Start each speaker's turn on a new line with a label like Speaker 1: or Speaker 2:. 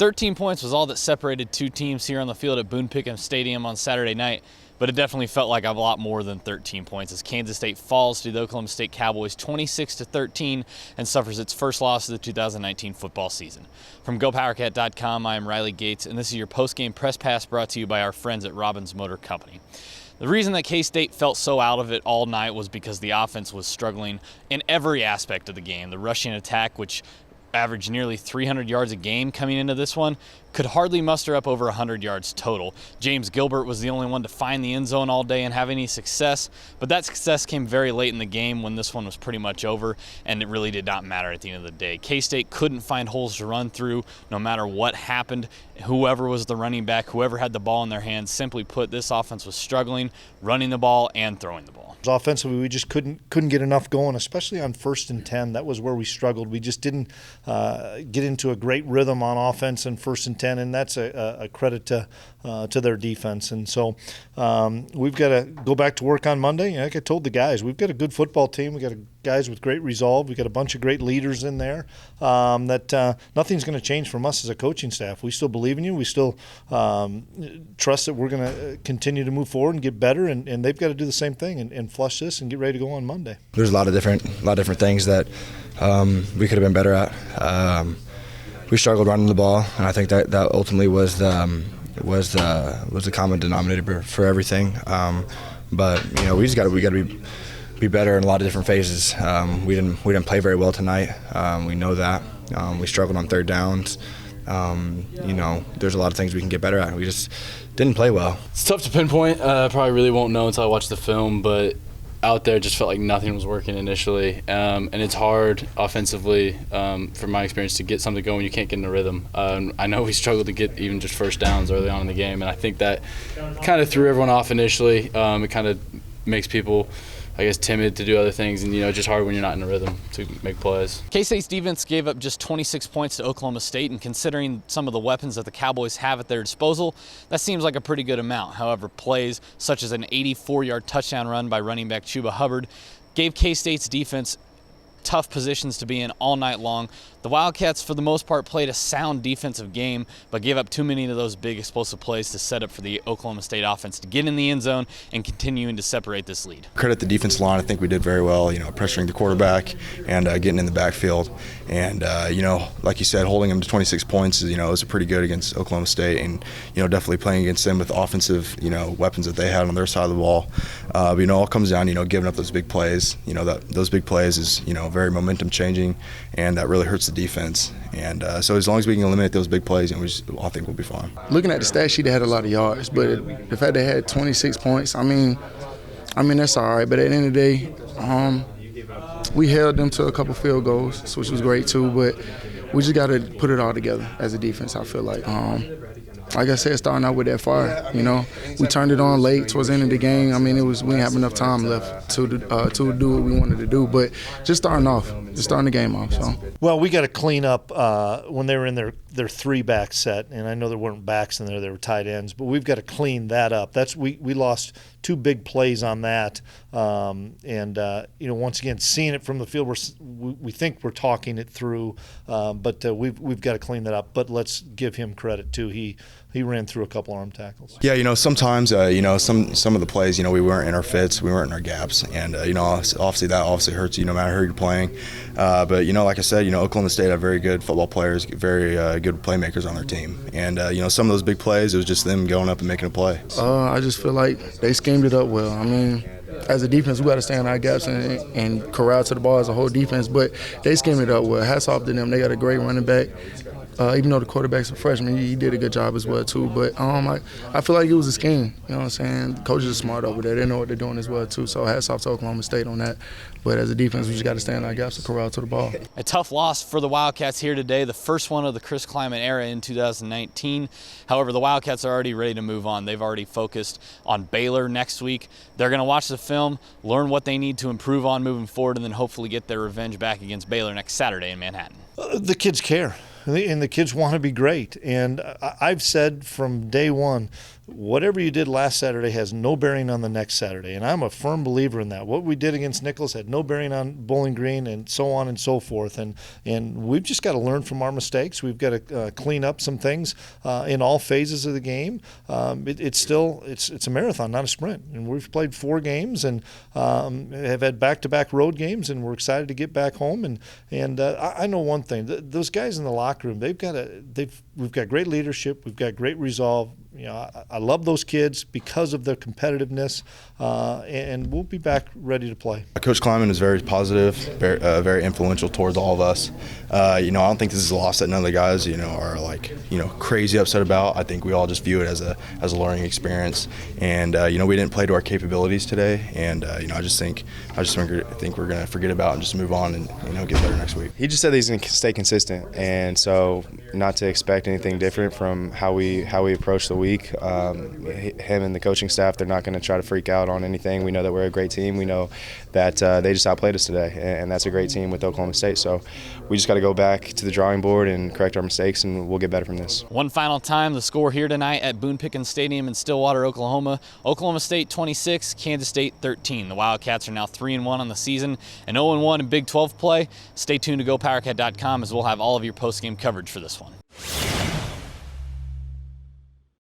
Speaker 1: 13 points was all that separated two teams here on the field at Boone Pickens Stadium on Saturday night, but it definitely felt like a lot more than 13 points as Kansas State falls to the Oklahoma State Cowboys 26-13 and suffers its first loss of the 2019 football season. From GoPowerCat.com, I am Riley Gates, and this is your post-game press pass brought to you by our friends at Robbins Motor Company. The reason that K-State felt so out of it all night was because the offense was struggling in every aspect of the game. The rushing attack, which averaged nearly 300 yards a game coming into this one, could hardly muster up over 100 yards total. James Gilbert was the only one to find the end zone all day and have any success, but that success came very late in the game when this one was pretty much over, and it really did not matter at the end of the day. K-State couldn't find holes to run through no matter what happened. Whoever was the running back, whoever had the ball in their hands, simply put, this offense was struggling running the ball and throwing the ball.
Speaker 2: Offensively, we just couldn't get enough going, especially on 1st and 10. That was where we struggled. We just didn't get into a great rhythm on offense in 1st and 10, and that's a credit to their defense. And so we've got to go back to work on Monday. Like I told the guys, we've got a good football team. We've got guys with great resolve. We've got a bunch of great leaders in there that nothing's going to change from us as a coaching staff. We still believe in you. We still trust that we're going to continue to move forward and get better, and they've got to do the same thing and flush this and get ready to go on Monday.
Speaker 3: There's a lot of different things that we could have been better at. We struggled running the ball, and I think that ultimately was the common denominator for everything. But we got to be better in a lot of different phases. We didn't play very well tonight. We know that. We struggled on 3rd downs. There's a lot of things we can get better at. We just didn't play well.
Speaker 4: It's tough to pinpoint. Probably really won't know until I watch the film, but out there just felt like nothing was working initially. And it's hard offensively, from my experience, to get something going. You can't get in a rhythm. I know we struggled to get even just 1st downs early on in the game, and I think that kind of threw everyone off initially. It kind of makes people, I guess, timid to do other things, and it's just hard when you're not in a rhythm to make plays.
Speaker 1: K-State's defense gave up just 26 points to Oklahoma State, and considering some of the weapons that the Cowboys have at their disposal, that seems like a pretty good amount. However, plays such as an 84-yard touchdown run by running back Wyatt Hubert gave K-State's defense tough positions to be in all night long. The Wildcats, for the most part, played a sound defensive game, but gave up too many of those big explosive plays to set up for the Oklahoma State offense to get in the end zone and continuing to separate this lead.
Speaker 3: Credit the defense line. I think we did very well, pressuring the quarterback and getting in the backfield. And, like you said, holding them to 26 points was pretty good against Oklahoma State, and, definitely playing against them with offensive, weapons that they had on their side of the ball. But, it all comes down, giving up those big plays. Those big plays is, very momentum changing, and that really hurts the defense. And so as long as we can eliminate those big plays, I think we'll be fine.
Speaker 5: Looking at the stat sheet, they had a lot of yards, but the fact they had 26 points, I mean that's all right. But at the end of the day, we held them to a couple field goals, which was great too. But we just got to put it all together as a defense. I feel like I said, starting out with that fire, we turned it on late towards the end of the game. We didn't have enough time left to do what we wanted to do, but just starting the game off. So,
Speaker 2: well, we got to clean up when they were in their 3-back set, and I know there weren't backs in there; they were tight ends. But we've got to clean that up. We lost 2 big plays on that, once again, seeing it from the field, we think we're talking it through, but we've got to clean that up. But let's give him credit too. He ran through a couple arm tackles.
Speaker 3: Yeah, sometimes some of the plays, we weren't in our fits, we weren't in our gaps, and obviously that hurts you no matter who you're playing. But like I said, Oklahoma State have very good football players, very good playmakers on their team, and some of those big plays, it was just them going up and making a play.
Speaker 5: I just feel like they schemed it up well. As a defense, we got to stay in our gaps and corral to the ball as a whole defense, but they schemed it up well. Hats off to them. They got a great running back. Even though the quarterback's a freshman, he did a good job as well too. But I feel like it was a scheme. You know what I'm saying? The coaches are smart over there. They know what they're doing as well too. So hats off to Oklahoma State on that. But as a defense, we just got to stay in our gaps to corral to the ball.
Speaker 1: A tough loss for the Wildcats here today, the first one of the Chris Klieman era in 2019. However, the Wildcats are already ready to move on. They've already focused on Baylor next week. They're going to watch the film, learn what they need to improve on moving forward, and then hopefully get their revenge back against Baylor next Saturday in Manhattan.
Speaker 2: The kids care. And the kids want to be great. And I've said from day one, whatever you did last Saturday has no bearing on the next Saturday, and I'm a firm believer in that. What we did against Nichols had no bearing on Bowling Green, and so on and so forth. And we've just got to learn from our mistakes. We've got to clean up some things in all phases of the game. It's a marathon, not a sprint. And we've played 4 games and have had back-to-back road games, and we're excited to get back home. And I know one thing: those guys in the locker room, we've got great leadership, we've got great resolve. You know, I love those kids because of their competitiveness, and we'll be back ready to play.
Speaker 6: Coach Klieman is very positive, very influential towards all of us. I don't think this is a loss that none of the guys, are crazy upset about. I think we all just view it as a learning experience, and we didn't play to our capabilities today, and I just think we're going to forget about it and just move on and get better next week.
Speaker 7: He just said that he's going to stay consistent, and so not to expect anything different from how we approach the week. Him and the coaching staff, they're not going to try to freak out on anything. We know that we're a great team. We know that they just outplayed us today, and that's a great team with Oklahoma State. So we just got to go back to the drawing board and correct our mistakes, and we'll get better from this.
Speaker 1: One final time, the score here tonight at Boone Pickens Stadium in Stillwater, Oklahoma. Oklahoma State 26, Kansas State 13. The Wildcats are now 3-1 on the season and 0-1 in Big 12 play. Stay tuned to GoPowerCat.com as we'll have all of your post-game coverage for this one.